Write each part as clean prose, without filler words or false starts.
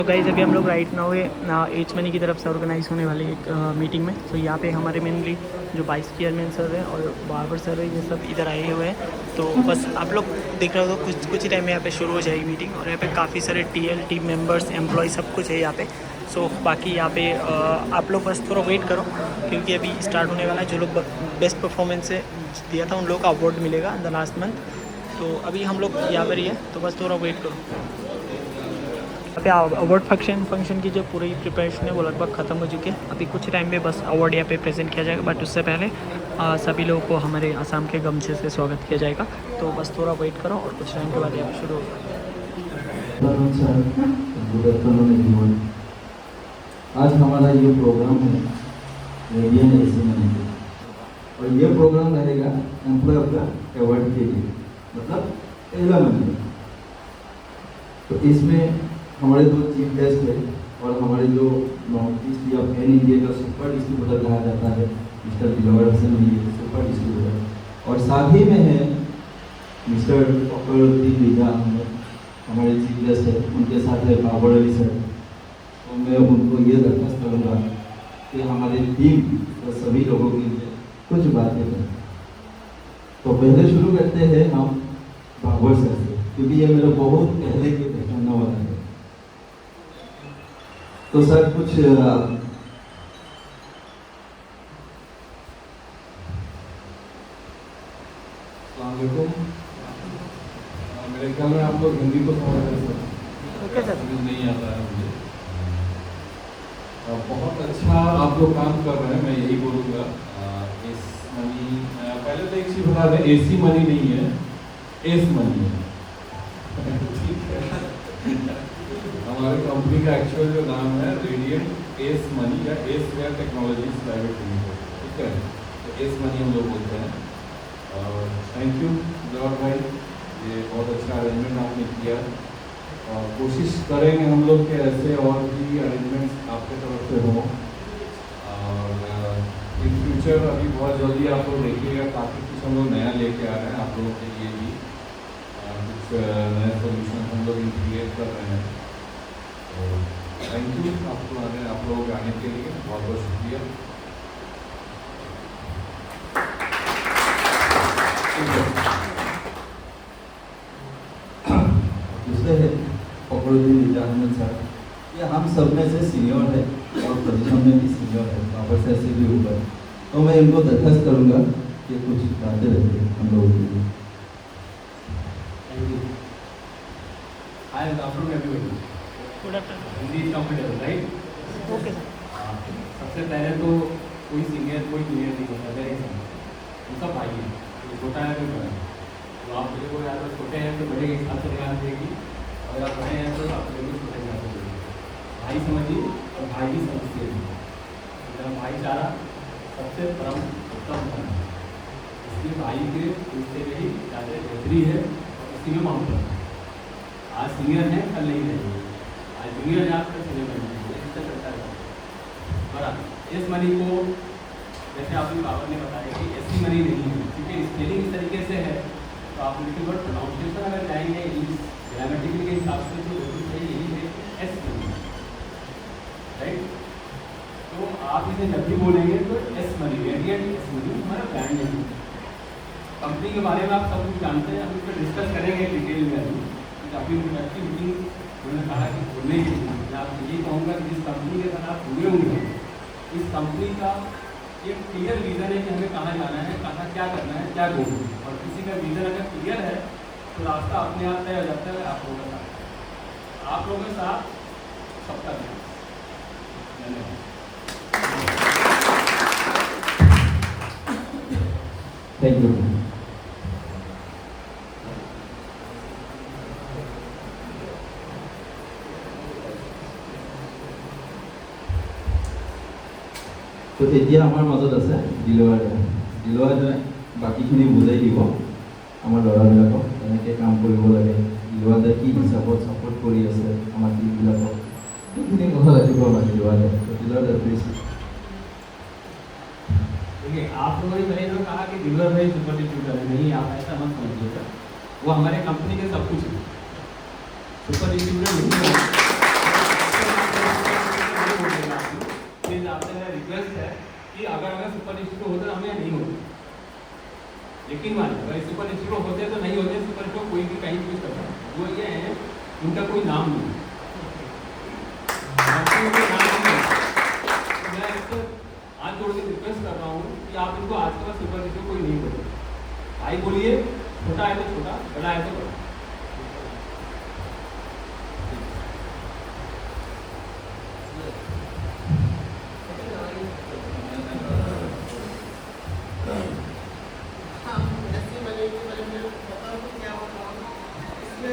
तो गाइस अभी हम लोग राइट नाउ एच मनी की तरफ से ऑर्गेनाइज होने वाली एक मीटिंग में। तो यहाँ पे हमारे मेनली जो वाइस चेयरमैन सर हैं और बाबर सर हैं, ये सब इधर आए हुए हैं। तो बस आप लोग देख रहे हो तो कुछ ही टाइम में यहाँ पे शुरू हो जाएगी मीटिंग। और यहाँ पे काफ़ी सारे टीएल टीम मेंबर्स एम्प्लॉय सब कुछ है यहाँ पे। सो बाकी यहाँ पे आप लोग बस थोड़ा वेट करो, क्योंकि अभी स्टार्ट होने वाला है। जो लोग बेस्ट परफॉर्मेंस से दिया था उन लोगों का अवार्ड मिलेगा द लास्ट मंथ। तो अभी हम लोग यहाँ पर ही है, तो बस थोड़ा वेट करो। यहाँ पे अवार्ड फंक्शन की जो पूरी प्रिपरेशन है वो लगभग ख़त्म हो चुकी है। अभी कुछ टाइम में बस अवार्ड यहाँ पे प्रेजेंट किया जाएगा, बट उससे पहले सभी लोगों को हमारे असम के गमछे से स्वागत किया जाएगा। तो बस थोड़ा वेट करो और कुछ टाइम के बाद यहाँ पे शुरू होगा। आज हमारा ये प्रोग्राम है रेडियन एसी मनी, और ये प्रोग्राम रहेगा एम्प्लॉय ऑफ द अवार्ड के लिए, मतलब पहला मनी। तो इसमें हमारे दो चीफ गेस्ट है और हमारे जो नॉर्थ ईस्ट या पैन इंडिया का सुपर डिस्ट्रीब्यूटर कहा जाता है मिस्टर दिलवर हसन जी, सुपर डिस्ट्रीब्यूटर, और साथ ही में है मिस्टर फखरुद्दीन रिजा अहमद, हमारे चीफ गेस्ट है। उनके साथ है बाबर अली सर। तो मैं उनको ये दरख्वास्त करूँगा कि हमारी टीम और सभी लोगों के लिए कुछ बातें करें। तो पहले शुरू करते हैं हम बाबर सर से, क्योंकि ये मेरा बहुत पहले के पहचानने वाला है। तो सर कुछ मेरे ख्याल में आप लोग हिंदी को समझ रहे हैं। Okay sir. नहीं आता है मुझे। बहुत अच्छा आप लोग काम कर रहे हैं, मैं यही बोलूँगा। एस मनी, पहले तो एक चीज़ बता दें, एसी मनी नहीं है, एस मनी है। ठीक है। हमारी कंपनी का एक्चुअल जो नाम है रेडियंट एस मनी या S Ware Technologies Private Limited, ठीक है। तो एस मनी हम लोग बोलते हैं। और थैंक यू जवाहर भाई, ये बहुत अच्छा अरेंजमेंट आपने किया। और कोशिश करेंगे हम लोग के ऐसे और भी अरेंजमेंट्स आपके तरफ से हों। और इन फ्यूचर अभी बहुत जल्दी आप लोग देखिएगा, काफ़ी कुछ हम लोग नया लेके आ रहे हैं आप लोगों के लिए भी। कुछ नए सोल्यूशन हम लोग इंटीग्रेट कर रहे हैं। तो थैंक यू आप लोगों के आने के लिए, बहुत बहुत शुक्रिया। दूसरे है फखरुद्दीन रिजा अहमद सर। ये हम सब में से सीनियर है और पोजीशन में भी सीनियर है, बाबर सर से भी ऊपर। तो मैं इनको दरख्वास्त करूँगा कि कुछ बातें रखें हम लोगों के लिए। Thank you. Hi, good afternoon everybody. Good afternoon. Hindi is comfortable, right? Okay sir. सबसे पहले तो कोई सीनियर कोई जूनियर नहीं होता, मेरे हिसाब से सब भाई है, कोई छोटा है कोई बड़ा है। तो आप मेरे को या तो छोटे हैं तो बड़े के हिसाब से ध्यान देगी, और आप बड़े हैं तो आप मेरे को छोटे के हिसाब से देगी। भाई समझिए और भाई भी समझते हैं। मेरा भाईचारा सबसे परम उत्तम है, इसलिए भाई के रिश्ते में ही ज़्यादा बेहतरी है और इसी में मोहब्बत है। आज सीनियर है कल नहीं है, आज जूनियर है आपका सीनियर बनेंगे, इससे चलता है। और इस मनी को जैसे आपने बाबर ने बताया कि ऐसी मनी नहीं है, क्योंकि स्पेलिंग इस तरीके से है। तो आप लिखिए वर्ड प्रोनाउंसिएशन अगर जाएंगे ग्रामेटिकली के हिसाब से जो बिल्कुल सही यही है, एस मनी, राइट। तो आप इसे जब भी बोलेंगे तो S money, radiant S money हमारा ब्रांड है। कंपनी के बारे में आप सब कुछ जानते हैं, हम इस पर डिस्कस करेंगे डिटेल में। अभी इंट्रोडक्टरी मीटिंग उन्होंने कहा कि बोलने के लिए मैं आपको यही कहूँगा कि जिस कंपनी के साथ आप जुड़े हुए हैं, इस कंपनी का एक क्लियर विज़न है कि हमें कहाँ जाना है, कहाँ क्या करना है, क्या गोल है। और किसी का विज़न अगर क्लियर है तो रास्ता अपने आप तय हो जाता है आप लोगों के साथ, आप लोगों के साथ सबका धन्यवाद। Thank you. তো এতিয়া আমাৰ মাজত আছে দিলৱাৰে বাকীখিনি বুজাই দিব আমাৰ ল'ৰাবিলাকক কেনেকৈ কাম কৰিব লাগে, দিলৱাৰে কি হিচাপত ছাপোৰ্ট কৰি আছে আমাৰ টিমবিলাকক, সেইখিনি কথা ৰাখিব আমাৰ দিলৱাৰে। তো দিলৱাৰে প্লিজ। देखिए, आप लोगों ने पहले जो कहा कि दिलवर भाई सुपर डिस्ट्रीब्यूटर है, नहीं आप ऐसा मत समझिएगा, वो हमारे कंपनी के सब कुछ है। सुपर डिस्ट्रीब्यूटर नहीं है, सुपर इंस्टीट्यूट होते तो हमें नहीं होते, यकीन मानिए। अगर सुपर इंस्टीट्यूट होते तो नहीं होते, सुपर इंस्टीट्यूट कोई भी कहीं भी कुछ करता है। वो ये है, उनका कोई नाम नहीं है, मैं इसको हाथ जोड़ के रिक्वेस्ट कर रहा हूँ कि आप इनको आज के बाद सुपर इंस्टीट्यूट कोई नहीं बोले। भाई बोलिए, छोटा है तो छोटा, बड़ा है तो बड़ा।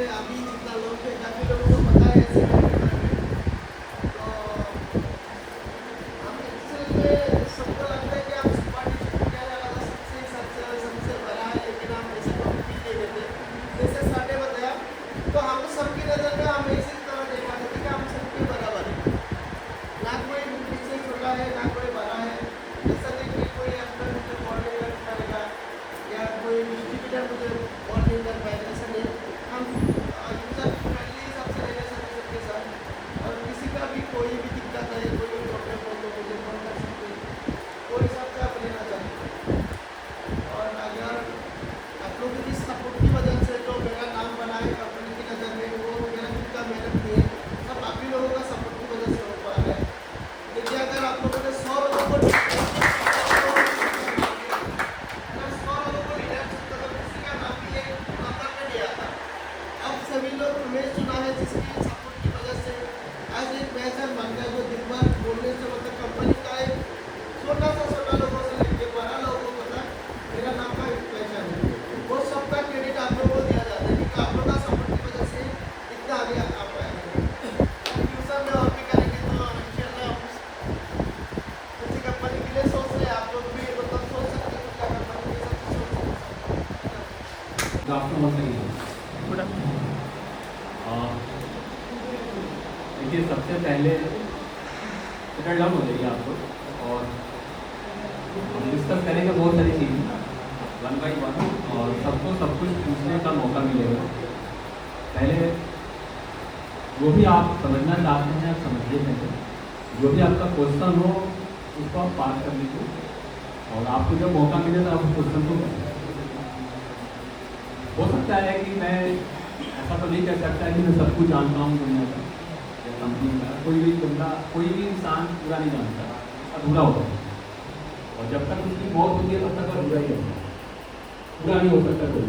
अभी जितना लोग थे, काफी लोगों को पता है ऐसे तो हम एक्चुअली सबको लगता है कि हम पार्टी क्या लगा सबसे बड़ा है, लेकिन हम ऐसे कॉम्पिट नहीं करते। जैसे साढ़े बताया तो हम सबकी नज़र में हम इसी तरह देखा करते कि हम सबके बराबर है, ना कोई पीछे छोटा है ना कोई बड़ा है। ऐसा नहीं कि कोई अंदर मुझे बॉल नहीं कर पाएगा या कोई डिस्ट्रीब्यूटर मुझे बॉल नहीं कर पाएगा, ऐसा नहीं। हम यूजर फ्रेंडली सबसे रिलेशन है सबके साथ, और किसी का भी कोई भी दिक्कत है, कोई भी प्रॉब्लम हो तो मुझे फोन कर सकते हैं, कोई सबसे आप लेना चाहते हैं। और अगर आप लोगों की सपोर्ट की वजह से तो मेरा नाम बना है कंपनी की नज़र में, वो मेरा खुद का मेहनत नहीं है, सब आप ही लोगों का सपोर्ट की वजह से हो पा रहा है। देखिए अगर आप लोगों ने 100 लोगों को सभी लोग हमें चुना है, जिसकी सपोर्ट की वजह से आज एक पहचान बन गया, जो दिन भर बोलने से मतलब कंपनी का एक छोटा लोगों से लेके बड़ा लोगों को तक मेरा नाम का एक पहचान है। वो सबका क्रेडिट आप लोगों को दिया जाता है, क्योंकि आप लोगों का सपोर्ट की वजह से इतना आगे आ पाए हैं। फ्यूचर में और भी करेंगे तो इंशाल्लाह हम किसी कंपनी के लिए सोच रहे हैं, आप लोग भी मतलब सोच सकते हैं क्या कंपनी के साथ सोच सकते हैं। देखिए सबसे पहले सेटल डाउन हो जाइए आप लोग, और हम डिस्कस करेंगे बहुत सारी चीज़ें 1 by 1, और सबको सब कुछ पूछने का मौका मिलेगा। पहले जो भी आप समझना चाहते हैं आप समझिए, पहले जो भी आपका क्वेश्चन हो उसको आप पास कर लीजिए, और आपको जब मौका मिले तो आप उस क्वेश्चन को करें। हो सकता है कि मैं ऐसा तो नहीं कह सकता कि मैं सब कुछ जानता हूँ दुनिया का या कंपनी का, कोई भी बंदा कोई भी इंसान पूरा नहीं जानता, अधूरा होता है, और जब तक उसकी मौत होती है तब तक अधूरा ही होता है, पूरा नहीं हो सकता कोई।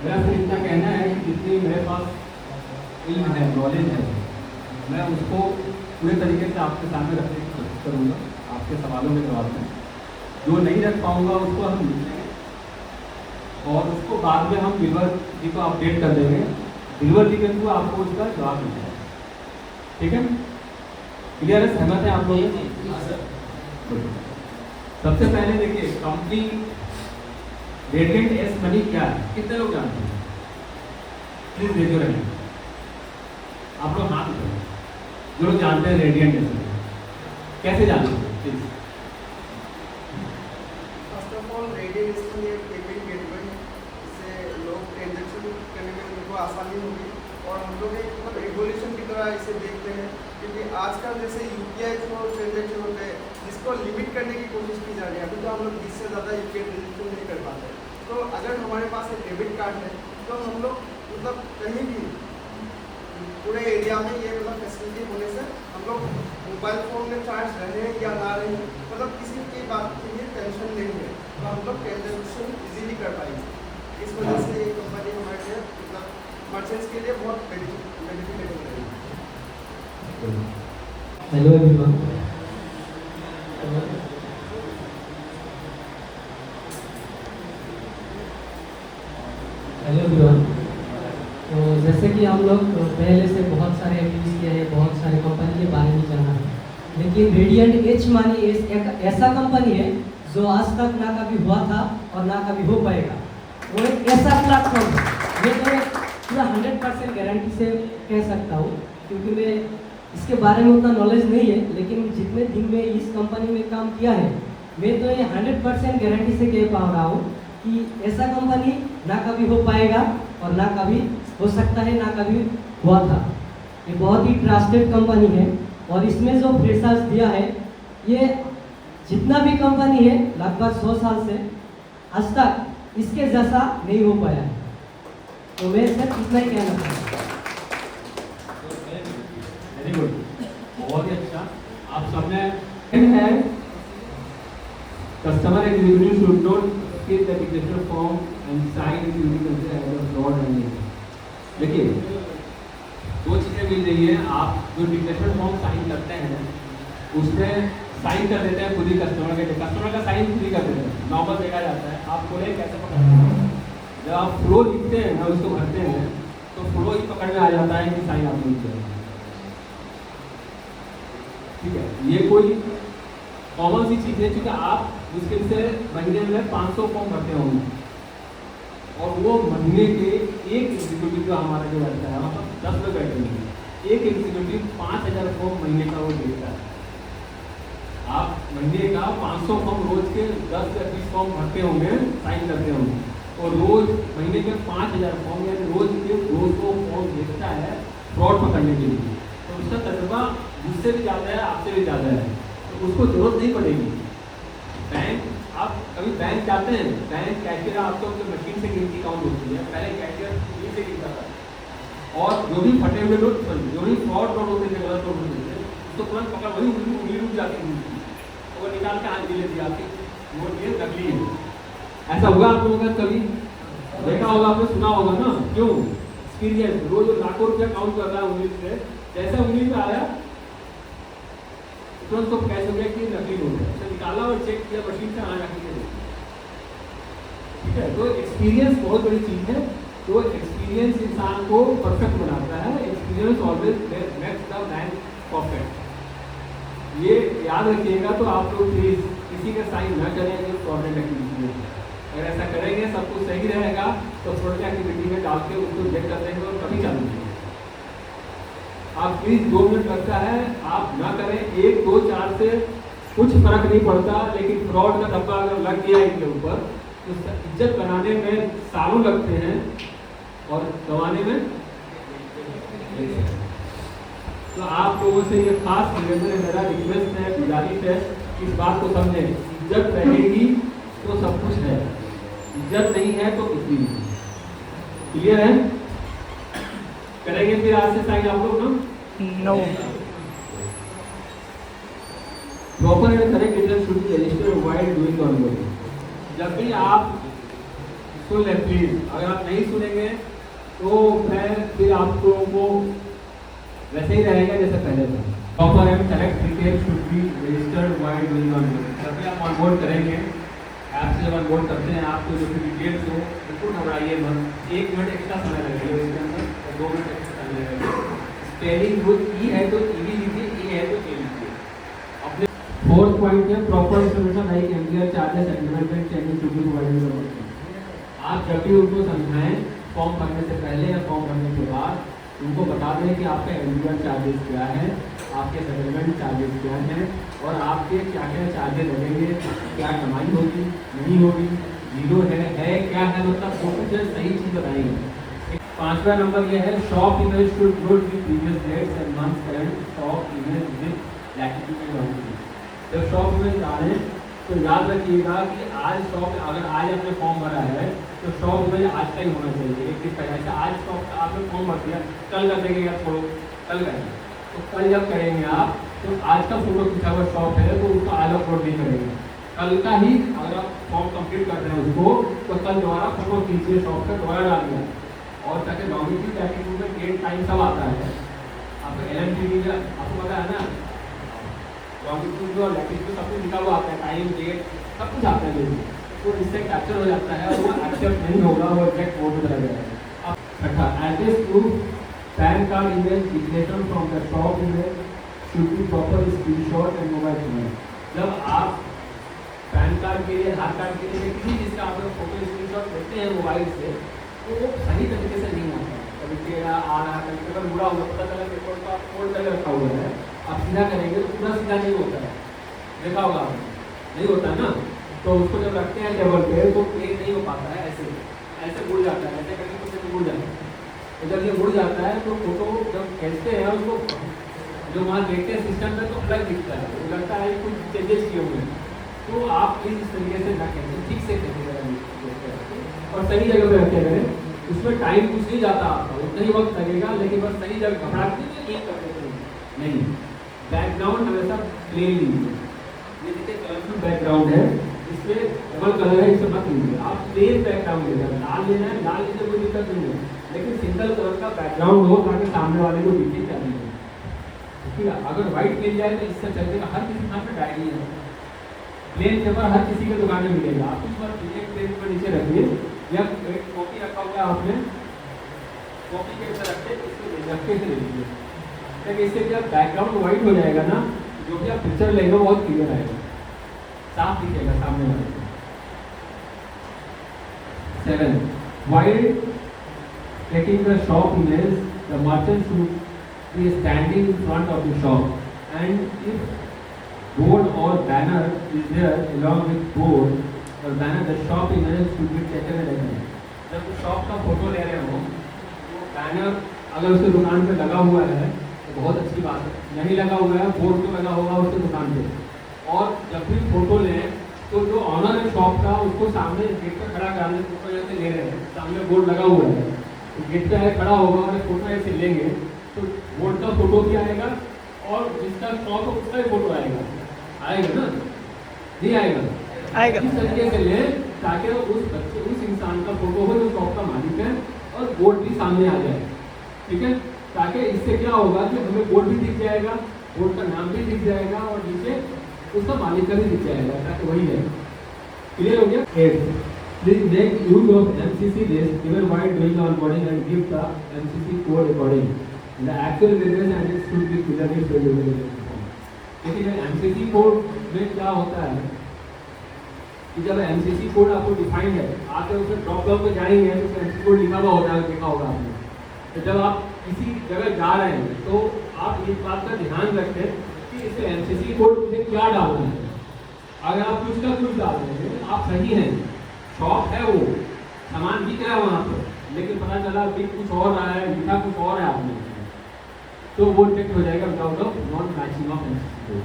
मेरा सिर्फ इतना कहना है कि जितनी मेरे पास इल्म है, नॉलेज है, मैं उसको पूरे तरीके से आपके सामने रखने की कोशिश करूँगा, आपके सवालों के जवाब में। जो नहीं रख पाऊँगा उसको हम लिख लेंगे, और उसको बाद में हम दिलवर जी को अपडेट कर देंगे, दिलवर जी के थ्रू आपको उसका जवाब मिल जाएगा। ठीक है, क्लियर है, सहमत है आप लोग? सबसे पहले देखिए कंपनी रेडिएंट एस मनी क्या है, कितने लोग जानते हैं? Please raise your hand. आप लोग हाथ उठाइए जो लोग जानते हैं रेडिएंट एस मनी। कैसे जानते हैं please? First of all radiant S money एक पेमेंट गेटवे, इससे लोग ट्रांजेक्शन करने में उनको आसानी होगी, और हम लोग एक मतलब एवोल्यूशन की तरह इसे देखते हैं, क्योंकि आजकल जैसे यूपीआई जो ट्रांजेक्शन होते हैं जिसको लिमिट करने की कोशिश की जा रही है, अभी तो हम लोग 20 से ज़्यादा यूपीआई ट्रांजेक्शन नहीं कर पाते। तो अगर हमारे पास एक डेबिट कार्ड है तो हम लोग मतलब कहीं भी पूरे एरिया में ये मतलब फैसिलिटी होने से हम लोग मोबाइल फ़ोन में चार्ज रहे या ना रहे, मतलब किसी की बात के लिए टेंशन नहीं है, तो हम लोग ट्रांजेक्शन इजीली कर पाएंगे। इस वजह से ये कंपनी हमारे लिए मतलब मर्चेंट्स के लिए बहुत बेनिफिटेबल रहेगी। हेलो एवरीवन, तो जैसे कि हम लोग पहले से बहुत सारे एक्टिविटीज किए हैं, बहुत सारे कंपनी के बारे में जाना है, लेकिन रेडिएंट एच मनी एक ऐसा कंपनी है जो आज तक ना कभी हुआ था और ना कभी हो पाएगा। वो एक ऐसा प्लेटफॉर्म है, ये तो पूरा 100% गारंटी से कह सकता हूँ, क्योंकि मैं इसके बारे में उतना नॉलेज नहीं है, लेकिन जितने दिन में इस कंपनी में काम किया है मैं तो ये 100% गारंटी से कह पा रहा हूँ कि ऐसा कंपनी ना कभी हो पाएगा और ना कभी हो सकता है, ना कभी हुआ था। ये बहुत ही ट्रस्टेड कंपनी है, और इसमें जो फ्रेशर्स दिया है ये जितना भी कंपनी है लगभग 100 साल से आज तक इसके जैसा नहीं हो पाया है। तो मैं सिर्फ इतना ही कहना चाहूँगा। वेरी गुड, बहुत ही अच्छा। आप सबने है customer executive should not fill the declaration form and sign it using as a fraud and देखिए दो चीज़ें मिल रही है। आप जो डिक्लेरेशन फॉर्म साइन करते हैं उसमें साइन कर देते हैं खुद ही कस्टमर का साइन खुद ही कर देते हैं। नॉर्मल देखा जाता है, आप बोले कैसे पकड़ते हैं, जब आप फ्लो लिखते हैं ना उसको भरते हैं तो फ्लो ही पकड़ में आ जाता है कि साइन आपने किया है। ठीक है, ये कोई कॉमन सी चीज़ है क्योंकि आप मुश्किल से महीने में 500 फॉर्म भरते होंगे और वो महीने के एक एग्जीक्यूटिव जो हमारा जो रहता है मतलब 10 लोग बैठे होंगे, एक एग्जीक्यूटिव 5000 फॉर्म महीने का वो देता है। आप महीने का 500 फॉर्म रोज के 10 या 20 फॉर्म भरते होंगे, साइन करते होंगे और रोज महीने के 5000 फॉर्म यानी रोज के 200 फॉर्म भेजता है फ्रॉड पकड़ने के लिए। तो उसका तजुर्बा मुझसे भी ज़्यादा है, आपसे भी ज़्यादा है, तो उसको जरूरत नहीं पड़ेगी। बैंक आप कभी बैंक जाते हैं, बैंक कैशियर आपको तो मशीन से गिनती काउंट होती है, पहले कैशियर ये से गिनता था और जो भी फटे हुए नोट जो भी फ्रॉड नोट होते थे, गलत नोट होते थे, उसको तुरंत पकड़ वही उंगली रुक जाती थी, वो निकाल के हाथ गिले दी जाती नोट ये नकली है। ऐसा हुआ आप लोगों का कभी देखा होगा, आपने सुना होगा ना, क्यों एक्सपीरियंस रोज लाखों रुपया काउंट कर रहा है उंगली से, जैसे उंगली पे आया तुरंत तो कैसे हो गया कि नकली नोट है, उसे निकाला और चेक किया मशीन से आना रखी है। ठीक है, तो एक्सपीरियंस बहुत बड़ी चीज है। तो एक्सपीरियंस इंसान को परफेक्ट बनाता है। Experience always makes the man perfect. ये याद रखिएगा। तो आप लोग प्लीज किसी का साइन न करें जो फ्रॉडलेंट एक्टिविटी है। अगर ऐसा करेंगे सब कुछ सही रहेगा तो फ्रॉडलेंट एक्टिविटी में डाल के उसको चेक कर देंगे और कभी चालू करेंगे। आप प्लीज 2 मिनट लगता है, आप ना करें। 1, 2, 4 से कुछ फर्क नहीं पड़ता, लेकिन फ्रॉड का धब्बा अगर लग गया इनके ऊपर तो इज्जत बनाने में सालों लगते हैं और गंवाने में। तो आप लोगों से ये खास निवेदन है, मेरा रिक्वेस्ट है, गुजारिश है, इस बात को समझें। इज्जत रहेगी तो सब कुछ है, इज्जत नहीं है तो कुछ भी नहीं। क्लियर है? करेंगे फिर आज से साइन आप लोग ना? No. Proper and correct details should be registered while doing onboarding. जब भी आप सुन लें प्लीज, अगर आप नहीं सुनेंगे तो मैं फिर आप लोगों को वैसे ही रहेगा जैसे पहले था। Proper and correct details should be registered while doing onboarding. जब भी आप ऑनबोर्ड करेंगे, ऐप से जब ऑनबोर्ड करते हैं आपको जो भी डिटेल्स हो बिल्कुल घबराइए मत। 1 मिनट एक्स्ट्रा समय लगेगा इसके अंदर, 2 मिनट एक्स्ट्रा समय लगेगा। स्पेलिंग जो ई है तो ई भी लीजिए, ए है तो ए लीजिए। अपने 4th पॉइंट है proper information like MDR charges agreement changes to be provided. आप जब भी उनको समझाएं फॉर्म भरने से पहले या फॉर्म भरने के बाद, उनको बता दें कि आपका एमडीआर चार्जेस क्या है, आपके सेटलमेंट चार्जेस क्या हैं और आपके क्या क्या चार्जेस लगेंगे, क्या कमाई होगी नहीं होगी, जीरो है क्या है, मतलब फोटो सही चीज़ बताएंगे। 5वां नंबर ये है shop image should note with previous dates and months current shop image with latitude and longitude. जब शॉप इमेज डालें तो याद रखिएगा कि आज शॉप, अगर आज आपने फॉर्म भरा है तो शॉप इमेज आज का ही होना चाहिए। एक दिन पहले से आज शॉप आपने फॉर्म भर दिया, कल कर देंगे या छोड़ो, कल करेंगे। तो कल जब करेंगे आप तो आज का फोटो खींचा हुआ शॉप है तो उसको आज अपलोड नहीं करेंगे, कल का ही अगर आप फॉर्म कंप्लीट कर रहे हैं उसको तो कल दोबारा फोटो खींचिए शॉप का, दोबारा डालिए और ताकि लॉन्गिट्यूड लैटिट्यूड में डेट टाइम सब आता है। आपको LMTD का आपको पता है ना, लॉन्गिट्यूड और लैटिट्यूड सब कुछ लिखा हुआ आता है, टाइम डेट सब कुछ आता है। तो इससे कैप्चर हो जाता है और वो एक्सेप्ट नहीं होगा, वो एग्जैक्ट वोट में चला जाएगा। छठा, address proof pan card image declaration from the shop image should be proper screenshot and mobile image. जब आप पैन कार्ड के लिए, आधार कार्ड के लिए किसी चीज़ का आप लोग फोटो स्क्रीनशॉट लेते हैं मोबाइल से तो वो सही तरीके से नहीं आता। कभी टेढ़ा आ रहा, कभी पेपर बुरा होगा, पता चला पेपर का फोल्ड करके रखा हुआ है, आप सीधा करेंगे तो पूरा सीधा नहीं होता है, देखा होगा आपने, नहीं होता है ना। तो उसको जब रखते हैं टेबल पे तो प्लेन नहीं हो पाता है, ऐसे ऐसे मुड़ जाता है, ऐसे करके कुछ मुड़ जाता है। तो जब ये मुड़ जाता है तो फोटो जब खींचते हैं उसको जो वहाँ देखते हैं सिस्टम में तो अलग दिखता है, तो लगता है कुछ चेंजेस किए हुए हैं। तो आप इस तरीके से रखें, ठीक से रखें और सही जगह पे रखे करें। उसमें टाइम कुछ नहीं जाता आपका, उतना ही वक्त लगेगा, लेकिन बस सही जगह घबरा के करते नहीं। बैकग्राउंड हमेशा प्लेन लीजिए। ये देखिए कलरफुल बैकग्राउंड है, इसमें डबल कलर है, इसे मत लीजिए। आप प्लेन बैकग्राउंड लेना, लाल लेना है, लाल लेने कोई दिक्कत नहीं है, लेकिन सिंगल कलर का बैकग्राउंड हो ताकि सामने वाले को दिखे क्या नहीं है। ठीक है, अगर व्हाइट मिल जाए तो इससे चलते हर किसी दुकान में डायरी है, प्लेन पेपर हर किसी के दुकान में मिलेगा। आप कुछ बार एक प्लेन पेपर नीचे रखिए या एक कॉपी रखा हुआ है आपने, कॉपी के ऊपर रख के इसको रखे से ले लीजिए, ताकि इससे जब बैकग्राउंड व्हाइट हो जाएगा ना, जो भी आप पिक्चर लेगा बहुत क्लियर आएगा, साफ दिखेगा सामने वाले को। 7. While taking the shop image, the merchant should be standing in front of the shop, and if board or banner is there along with board or banner, the shop image should be taken at a time. जब shop का photo ले रहे हो तो banner अगर उसके दुकान पे लगा हुआ है तो बहुत अच्छी बात है, नहीं लगा हुआ है बोर्ड तो लगा होगा उसके दुकान पे। और जब भी फोटो लें तो जो ऑनर है शॉप का उसको सामने गेट पे खड़ा कराने फोटो जैसे ले रहे हैं, सामने बोर्ड लगा हुआ है तो गेट पे खड़ा होगा और फोटो ऐसे लेंगे तो बोर्ड का फोटो भी आएगा और जिसका शॉप है उसका भी फोटो आएगा ना, नहीं आएगा। इस तरीके से ले ताकि उस इंसान का फोटो हो जो शॉप का मालिक है और बोर्ड भी सामने आ जाए। ठीक है, ताकि इससे क्या होगा कि हमें बोर्ड भी दिख जाएगा, बोर्ड का नाम भी दिख जाएगा और नीचे उसका मालिक का भी दिख जाएगा, ताकि वही है। क्लियर हो गया? 8. Please make use of MCC days even while doing the onboarding and give the MCC code according. The actual business and it should be clearly specified. लेकिन MCC कोड में क्या होता है कि जब MCC कोड आपको डिफाइंड है, आप जब उसमें ड्रॉप डाउन में जाएंगे तो MCC कोड लिखा हुआ होता है, देखा होगा आपने। तो जब आप किसी जगह जा रहे हैं तो आप इस बात का ध्यान रखें कि इस MCC कोड मुझे क्या डालना है। अगर आप कुछ का कुछ डाल रहे हैं आप सही हैं, शॉप है वो, सामान बिक रहा है वहाँ पर, लेकिन पता चला बिक कुछ और रहा है, लिखा कुछ और है आपने, तो वो टेक्ट हो जाएगा without of non matching of MCC code.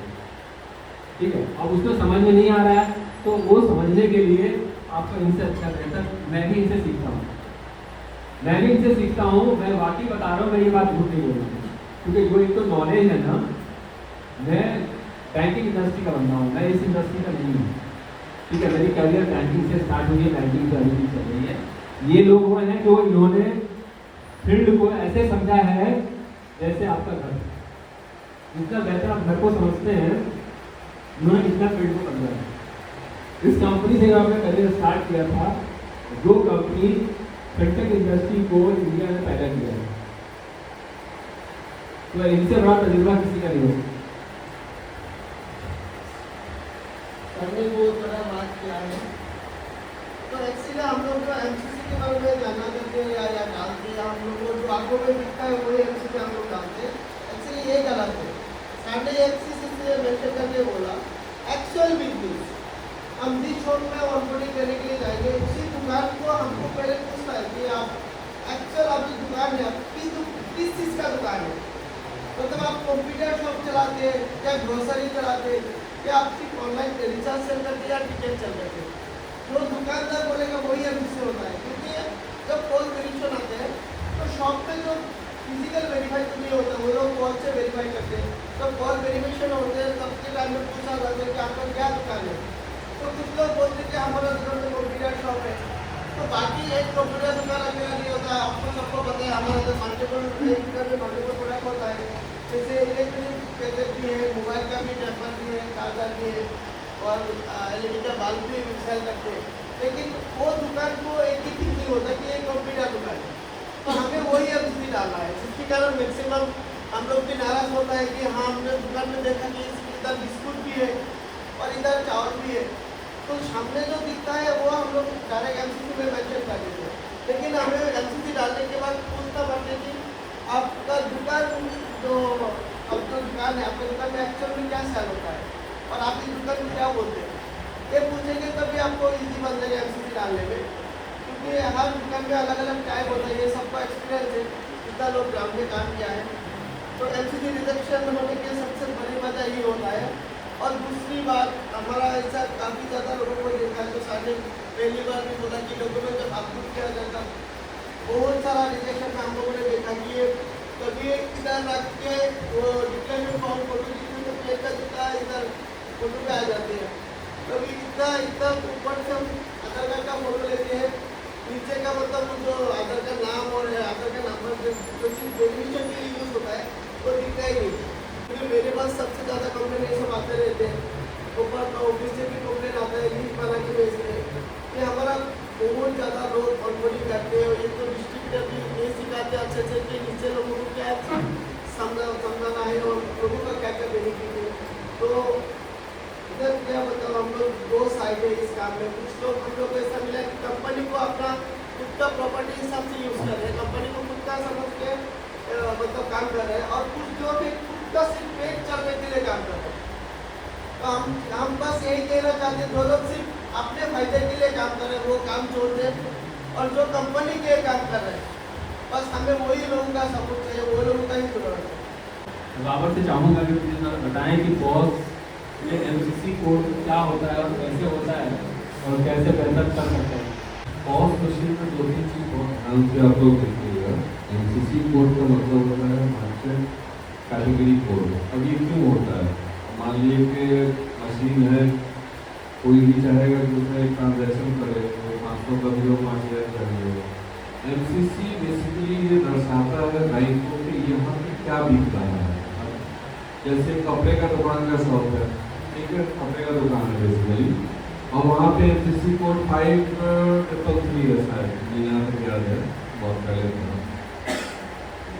ठीक है, अब उसको समझ में नहीं आ रहा है तो वो समझने के लिए आपको इनसे अच्छा बेहतर मैं भी इनसे सीखता हूँ, मैं वाकई बता रहा हूँ, मैं ये बात झूठ नहीं बोल रहा हूँ, क्योंकि जो एक तो नॉलेज है ना, मैं बैंकिंग इंडस्ट्री का बंदा हूँ, मैं इस इंडस्ट्री का नहीं हूँ। ठीक है, मेरी करियर बैंकिंग से स्टार्ट हुई है, बैंकिंग की अभी चल रही है। ये लोग वो हैं जो इन्होंने फील्ड को ऐसे समझा है जैसे आपका घर, जितना बेहतर आप घर को समझते हैं उन्होंने इतना फील्ड को समझा है। इस कंपनी से आपने करियर स्टार्ट किया था, जो कंपनी फिनटेक इंडस्ट्री को इंडिया में पैदा किया है, तो इनसे बड़ा तजुर्बा किसी का नहीं हो। हमने बहुत बड़ा बात किया है, तो एक्चुअली हम लोग जो MCC के बारे में जानना चाहते हैं या डालते हैं, हम लोग को जो आंखों में दिखता है वही MCC हम लोग डालते हैं। एक्चुअली ये गलत है। साढ़े MCC से मेंशन करके बोला एक्चुअल बिजनेस, हम जिस शॉप में ऑनबोर्डिंग करने के लिए जाएंगे उसी दुकान को हमको पहले पूछना है कि आप एक्चुअल आपकी दुकान है, किस चीज़ का दुकान है। मतलब आप कंप्यूटर शॉप चलाते हैं या ग्रोसरी चलाते हैं या आप सिर्फ ऑनलाइन रिचार्ज चल करते या टिकट चल करते, जो दुकानदार बोलेगा वही MCC होता है। क्योंकि जब कॉल वेरिफिकेशन आते हैं तो शॉप पे जो फिजिकल वेरीफाई तो नहीं होता, वो लोग कॉल से वेरीफाई करते हैं। तो कॉल वेरिफिकेशन होते हैं तब के टाइम में पूछा जाता है कि आपका क्या दुकान है, तो कुछ लोग बोलते हैं कि हमारा दुकान में कंप्यूटर शॉप है, तो बाकी एक कंप्यूटर दुकान अकेला नहीं होता है। आपको सबको पता है हमारा तो मल्टीपल प्रोडक्ट होता है, जैसे इलेक्ट्रॉनिक गैजेट भी है, मोबाइल का भी टेम्पर भी है, चार्जर भी है और LED का बल्ब भी सेल करते हैं। लेकिन वो दुकान को एक ही चीज़ नहीं होता कि एक कंप्यूटर दुकान है, तो हमें वही MCC डालना है, जिसके कारण मैक्सिमम हम लोग भी नाराज़ होता है कि हाँ हमने दुकान में देखा कि इधर बिस्कुट भी है और इधर चावल भी है, तो सामने जो दिखता है वो हम लोग डायरेक्ट MCC में मेंशन कर देते हैं। लेकिन हमें MCC डालने के बाद पूछना पड़ता है कि आपका दुकान जो आपका दुकान है, आपके दुकान में एक्चुअल में क्या सेल होता है और आप इस दुकान में क्या बोलते हैं, ये पूछेंगे तभी आपको ईजी बन जाएगा MCC डालने में। क्योंकि हर दुकान में अलग अलग टाइप होता है, ये सबका एक्सपीरियंस है, जितना लोग ग्राउंड में काम किया है। तो MCC रिजेक्शन होने की सबसे बड़ी वजह ये होता है और दूसरी बात, हमारा ऐसा काफ़ी ज़्यादा लोगों को देखा है, तो सामने पहली बार भी बोला कि डॉक्यूमेंट जब अप्रूव किया जाता, बहुत सारा रिजेक्शन में हम लोगों ने देखा कि ये कभी इधर रख के वो डिक्लेरेशन फॉर्म फोटो तो पेज का जितना इधर फोटो पे आ जाते हैं, कभी इतना इतना ऊपर से हम आधार कार्ड का फोटो लेते हैं, नीचे का मतलब जो आधार का नाम और आधार का नंबर जो चीज़ वेरिफिकेशन के लिए यूज़ होता है वो दिखता ही नहीं। क्योंकि मेरे पास सबसे ज़्यादा कंप्लेन ये सब आते रहते हैं, ऊपर ऑफिस से भी कंप्लेन आता है, लिंक बना के भेजते हैं कि हमारा बहुत ज़्यादा लोग ऑनबोर्डिंग करते हैं। ये तो डिस्ट्रीब्यूटर भी नहीं सिखाते अच्छे से कि नीचे लोगों को क्या समझाना है और लोगों का क्या क्या बेनिफिट है। तो इधर क्या मतलब हम लोग दो साइड है इस काम में। कुछ लोग हम लोग को ऐसा मिला कि कंपनी को अपना खुद का प्रॉपर्टी हिसाब से यूज़ कर रहे हैं, कंपनी को खुद का समझ के मतलब काम कर रहे हैं, और कुछ लोग खुद का सिर्फ पेट चलने के लिए काम कर रहे हैं। तो हम बस यही कहना चाहते हैं, जो लोग सिर्फ अपने फायदे के लिए काम कर रहे हैं वो काम छोड़ दें, और जो कंपनी के काम कर रहे हैं बस हमें वही लोगों का सपोर्ट चाहिए, वो लोगों का ही जरूरत है। बाबर से चाहूँगा कि मुझे बताएं कि बॉस ये एमसीसी कोड क्या होता है और कैसे होता है और कैसे बेहतर कर सकते हैं। पॉज मशीन में दो तीन चीज बहुत ध्यान से आप लोग देखिएगा। एमसीसी कोड का मतलब होता है मार्केट कैटेगरी कोड। अब ये क्यों होता है? मान लीजिए कि मशीन है, कोई भी चाहेगा कि उसमें एक ट्रांजेक्शन करे, वो 500 का भी हो, 5000 का भी हो। एमसीसी बेसिकली ये दर्शाता है बैंक को कि यहाँ पे क्या बिक रहा है। जैसे कपड़े का दुकान का शॉप है, ठीक है, कपड़े का दुकान है बेसिकली, और वहाँ पे एमसीसी कोड 5333 है शायद, मुझे यहाँ तक याद है, बहुत पहले था।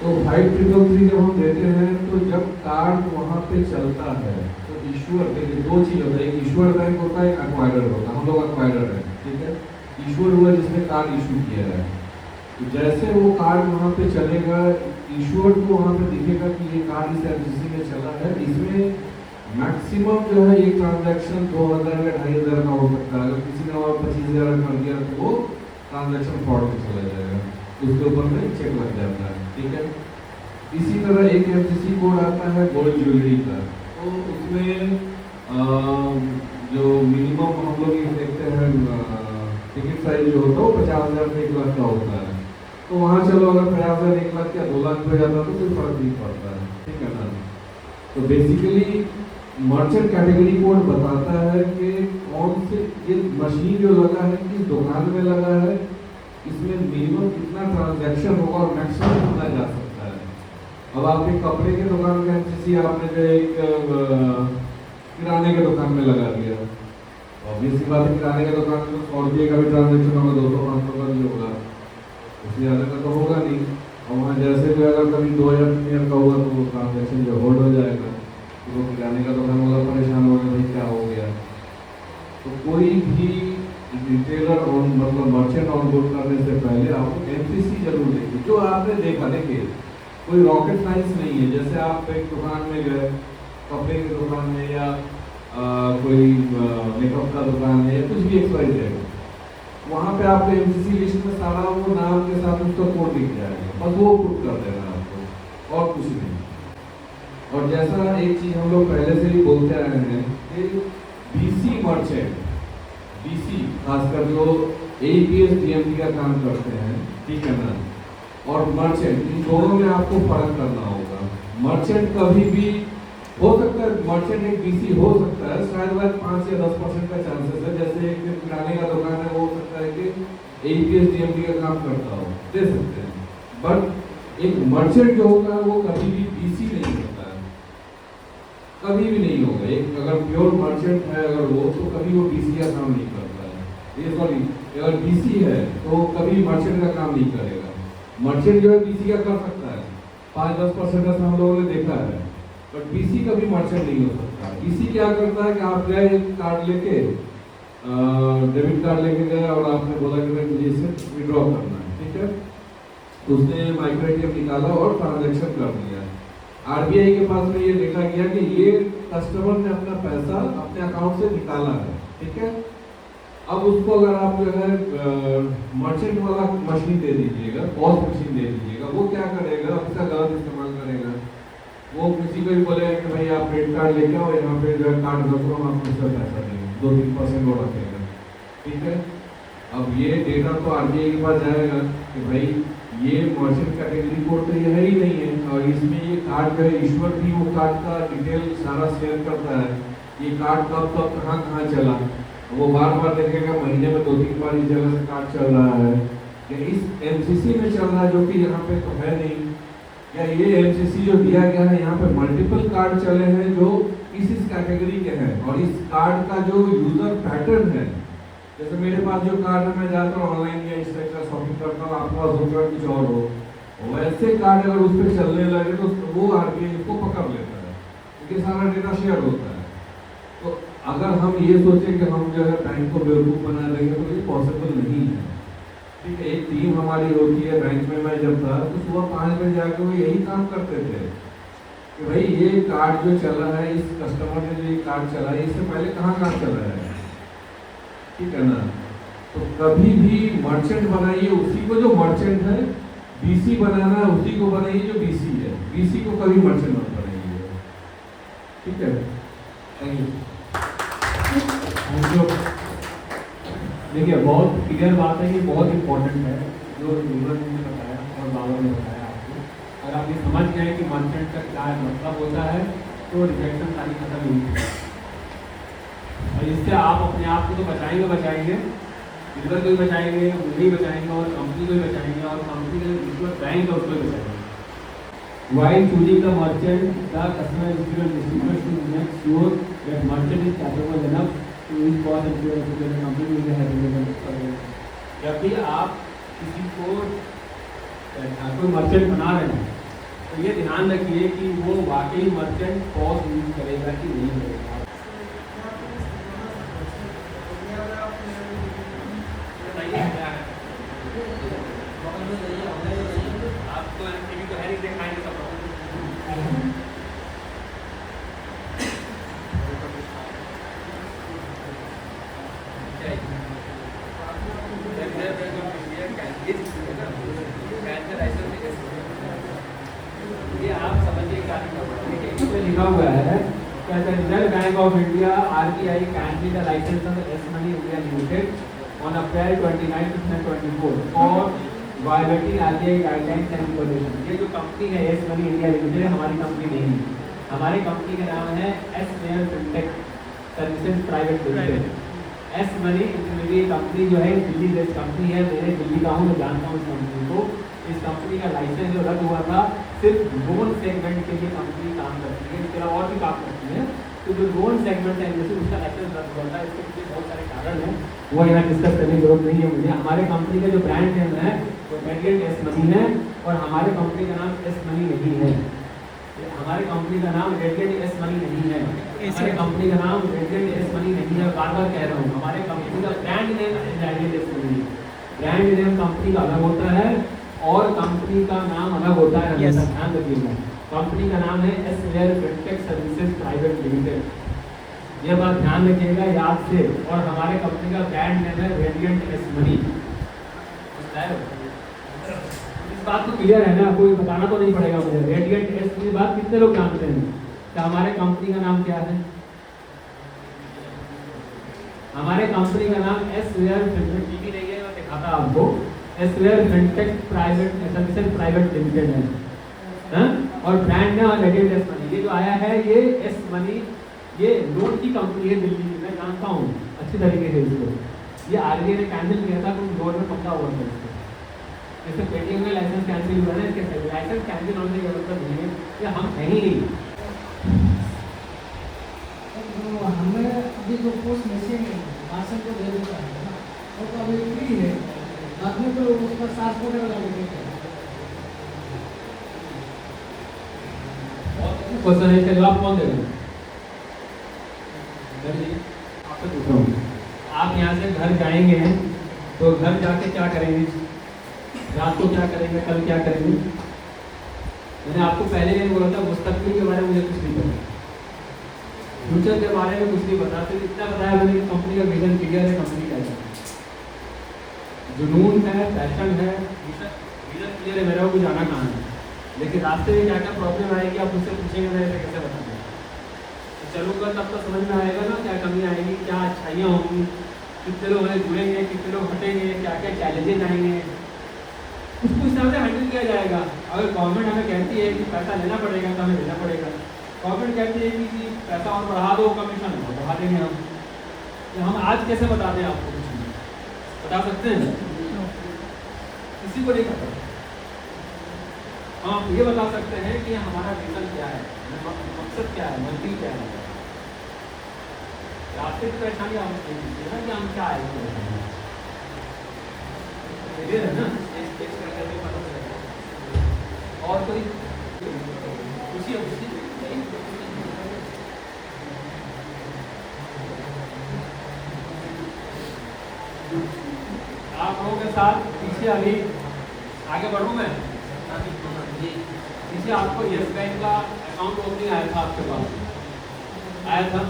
तो 5333 जब हम देते हैं तो जब कार्ड वहाँ पे चलता है तो इशूअर, देखिए दो चीज़ होता है, एक इशूअर बैंक होता है, एक एक्वायरर होता है। हम लोग एक्वायरर है, ठीक है। इशूअर हुआ जिसने कार्ड इशू किया है, तो जैसे वो कार्ड वहाँ पे चलेगा, इशूअर को वहाँ पे दिखेगा कि ये कार्ड इस एमसीसी में चला है। इसमें मैक्सिमम जो है एक ट्रांजैक्शन 2000 या 2500 का हो सकता है। अगर किसी ने और 25,000 कर दिया तो वो ट्रांजैक्शन फ्रॉड में चला जाएगा, उसके ऊपर में चेक लग जाता है, ठीक है। इसी तरह एक एमसीसी कोड आता है गोल्ड ज्वेलरी का, तो उसमें जो मिनिमम हम लोग ये देखते हैं टिकट साइज जो होता है वो 50,000 से 1 लाख का होता है। तो वहाँ चलो अगर 50,000 1 लाख या 2 लाख हो जाता तो कोई फर्क नहीं पड़ता है, ठीक है ना। तो बेसिकली मर्चेंट कैटेगरी कोड बताता है कि कौन से ये मशीन जो लगा है किस दुकान में लगा है, इसमें मिनिमम कितना ट्रांजैक्शन होगा और मैक्सिमम कितना जा सकता है। अब आपके कपड़े के दुकान का एमसीसी आपने जो एक किराने के दुकान में लगा दिया, ऑब्वियसली बात है किराने के दुकान में 100 रुपये का भी ट्रांजेक्शन होगा, 200-500 का भी होगा, उससे ज़्यादा का तो होगा नहीं। और वहाँ जैसे भी अगर कभी 2000 का हुआ तो वो ट्रांजेक्शन जो होल्ड हो जाएगा, तो वो किराने का दुकान वाला परेशान हो गया, भाई क्या हो गया। तो कोई भी रिटेलर और मतलब मर्चेंट ऑनबोर्ड करने से पहले आपको एमसीसी जरूर देखिए। जो आपने देखा, देखिए कोई रॉकेट साइंस नहीं है। जैसे आप एक दुकान में गए, कपड़े की दुकान में या कोई मेकअप का दुकान है या कुछ भी एक्सवाइज है, वहाँ पे आपको एमसीसी लिस्ट में सारा वो नाम के साथ उसका कोड दिख जाएगा, बस वो पुट कर देना आपको और कुछ नहीं। और जैसा एक चीज़ हम लोग पहले से ही बोलते आए हैं कि बीसी मर्चेंट, बीसी खासकर जो एपीएस डीएमटी का काम करते हैं, ठीक है ना, और मर्चेंट, इन दोनों में आपको फर्क करना होगा। मर्चेंट कभी भी हो सकता है, मर्चेंट एक बीसी हो सकता है, शायद वह 5 या 10% का चांसेस है। जैसे एक किराने का दुकान है, वो हो सकता है कि एपीएस डीएमटी का काम करता हो, दे सकते हैं। बट एक मर्चेंट जो होगा वो कभी भी बीसी नहीं होता है, कभी भी नहीं होगा। एक अगर प्योर मर्चेंट है अगर वो, तो कभी वो बीसी का काम नहीं करता है। ये सॉरी, अगर बीसी है तो कभी मर्चेंट का काम नहीं करेगा। मर्चेंट जो है बीसी का कर सकता है, 5-10% का हम लोगों ने देखा है, बट बीसी कभी मर्चेंट नहीं हो सकता। बीसी क्या करता है कि आप गए एक कार्ड लेके, डेबिट कार्ड लेके गए और आपने बोला कि मुझे इसे विड्रॉ करना है, ठीक है, तो उसने माइक्रो एटीएम निकाला और ट्रांजैक्शन कर दिया। आरबीआई के पास में ये देखा गया कि ये कस्टमर ने अपना पैसा अपने अकाउंट से निकाला है, ठीक है। अब उसको अगर आप जो है मर्चेंट वाला मशीन दे दीजिएगा, पॉज मशीन दे दीजिएगा, वो क्या करेगा, इसका गलत इस्तेमाल करेगा, वो किसी को भी बोलेगा कि भाई आप क्रेडिट कार्ड लेके आओ, यहाँ पे जो है कार्ड रखो, हम आपको उसका पैसा देंगे, 2-3% और रखेगा, ठीक है। अब ये डेटा तो आरबीआई के पास जाएगा कि भाई ये मर्चेंट कैटेगरी कोड तो ये है ही नहीं है, और इसमें ये कार्ड जो है इश्यूअर भी वो कार्ड का डिटेल सारा शेयर करता है, ये कार्ड कब कब कहाँ कहाँ चला, वो बार बार देखेगा महीने में 2-3 बार इस जगह से कार्ड चल रहा है, या इस एमसीसी में चल रहा है जो कि यहाँ पे तो है नहीं, या ये एमसीसी जो दिया गया है यहाँ पे मल्टीपल कार्ड चले हैं जो इस कैटेगरी के हैं, और इस कार्ड का जो यूजर पैटर्न है, जैसे मेरे पास जो कार्ड है, मैं ज़्यादातर ऑनलाइन या इंस्टाग्राम शॉपिंग करता हूँ, आपके पास होगा कुछ और हो, वैसे कार्ड अगर उस पर चलने लगे तो वो आरबीआई उसको पकड़ लेता है, क्योंकि सारा डेटा शेयर होता है। तो अगर हम ये सोचें कि हम जो है बैंक को बेवकूफ़ बना देंगे तो ये पॉसिबल नहीं है, ठीक है। एक टीम हमारी होती है बैंक में, मैं जब था तो सुबह 5 बजे जाकर वो यही काम करते थे कि भाई ये कार्ड जो चला है, इस कस्टमर ने जो ये कार्ड चला है, इससे पहले कहाँ कहाँ चला है, ठीक है ना। तो कभी भी मर्चेंट बनाइए उसी को जो मर्चेंट है, बीसी बनाना है उसी को बनाइए जो बीसी है, बीसी को कभी मर्चेंट मत बनाइए, ठीक है। Thank you. देखिए बहुत क्लियर बात है, ये बहुत इंपॉर्टेंट है जो यूजर ने बताया और बाबा ने बताया आपको। अगर आप ये समझ गए कि मर्चेंट का क्या मतलब होता है तो रिजेक्शन सारी खत्म हुई, और इससे आप अपने आप को तो बचाएंगे, यूजर को भी बचाएंगे, मुझे भी बचाएंगे, और कंपनी को भी बचाएंगे, और कंपनी का जो बैंक है उसको भी बचाएंगे। While choosing the merchant, the customer distributor should make sure that merchant is capable enough to use cost and pay to the company will have available. जब भी आप किसी को कोई मर्चेंट बना रहे हैं तो ये ध्यान रखिए कि वो वाकई मर्चेंट कॉस्ट यूज करेगा कि नहीं करेगा। आपको टीवी तो है नहीं, दिखाएंगे सब। ये आप समझिए क्या लिखा हुआ है, Reserve Bank of India RBI cancel the licence of S Money India Limited on April 29, 2024 for violating RBI guidelines and regulation. ये जो कंपनी है एस मनी इंडिया लिमिटेड हमारी कंपनी नहीं है, हमारी कंपनी का नाम है S Mayer Fintech Services Private Limited. S Money intermediate company जो है दिल्ली बेस्ड कंपनी है, मेरे दिल्ली का हूँ, मैं जानता हूँ इस कंपनी को। इस कंपनी का लाइसेंस जो रद्द हुआ था सिर्फ लोन सेगमेंट के लिए कंपनी काम करती है, इसके अलावा और भी काम करती है। तो जो लोन सेगमेंट है जैसे उसका लाइसेंस रद्द हुआ था, इसके पीछे बहुत सारे कारण हैं, वो यहाँ डिस्कस करने की जरूरत नहीं है मुझे। हमारे कंपनी का जो ब्रांड नेम है वो रेडिएंट एस मनी है, और हमारे कंपनी का नाम एस मनी नहीं है। हमारी कंपनी का नाम रेडिएंट एस मनी नहीं है, हमारे कंपनी का नाम रेडिएंट एस मनी नहीं है। बार बार कह रहा हूँ, हमारे कंपनी का brand name radiant S money. Brand name company का अलग होता है और कंपनी का नाम अलग होता है, हमेशा ध्यान रखिएगा। कंपनी का नाम है S Mayer Fintech Services Private limited, ये बात ध्यान रखिएगा याद से। और हमारे कंपनी का ब्रांड नेम है रेडिएंट एस मनी। इस बात तो क्लियर है ना, कोई बताना तो नहीं पड़ेगा मुझे। रेडिएंट एस मनी बात कितने लोग जानते हैं कि हमारे कंपनी का नाम क्या है? हमारे कंपनी का नाम एस मेयर फिनटेक, टीवी नहीं है, मैं दिखाता आपको, S Mayer fintech private services Private limited है, और ब्रांड है और रेडिएंट एस मनी। ये जो आया है ये एस मनी, ये लोन की कंपनी है दिल्ली में, मैं जानता हूँ अच्छी तरीके से इसको। ये आरबीआई ने कैंसिल किया था कुछ लोन में पक्का हुआ था इसको, जैसे पेटीएम में लाइसेंस कैंसिल हुआ है, इसके लाइसेंस कैंसिल होने की जरूरत नहीं है, ये हम है ही नहीं। हमें अभी जो पोस्ट मैसेज भाषण को दे देता है ना, वो तो अभी फ्री है, बाद में तो उसका 7 वगैरह लगेगा। क्वेश्चन है, जवाब कौन देगा? आपसे पूछ रहा हूँ, आप यहाँ से घर जाएंगे तो घर जाके क्या करेंगे? रात को क्या करेंगे, कल क्या करेंगे? मैंने आपको पहले ये बोला था मुस्तकबिल के बारे में मुझे कुछ नहीं पता, फ्यूचर के बारे में कुछ नहीं पता। सिर्फ इतना बताया मैंने कि कंपनी का विजन क्लियर है, कंपनी क्या है, जुनून है, पैशन है, विजन क्लियर है मेरा, को जाना कहाँ है। लेकिन रास्ते में क्या क्या प्रॉब्लम आएगी आप उससे पूछेंगे मेरे से कैसे बताएंगे। तो चलूँगा तब तो समझ में आएगा ना क्या कमी आएगी, क्या अच्छाइयाँ होंगी, कितने लोग हमें जुड़ेंगे, कितने लोग हटेंगे, क्या क्या चैलेंजेस आएंगे, उसको हिसाब से हैंडल किया जाएगा। अगर गवर्नमेंट हमें कहती है कि पैसा लेना पड़ेगा तो हमें देना पड़ेगा। गवर्नमेंट कहती है कि पैसा और बढ़ा दो, कमीशन और बढ़ा देंगे हम। तो हम आज कैसे बता दें आपको, कुछ नहीं बता सकते हैं, किसी को नहीं पता। हम ये बता सकते हैं कि हमारा विजन क्या है, मकसद क्या है, मंजिल क्या है। रास्ते की परेशानी आप देखिए ना कि हम क्या आए है ना, पता चलेगा। और कोई खुशी है, खुशी आप लोगों के साथ पीछे अभी आगे बढ़ूँ मैं, पीछे आपको यस बैंक का अकाउंट ओपनिंग आया था, आपके पास आया था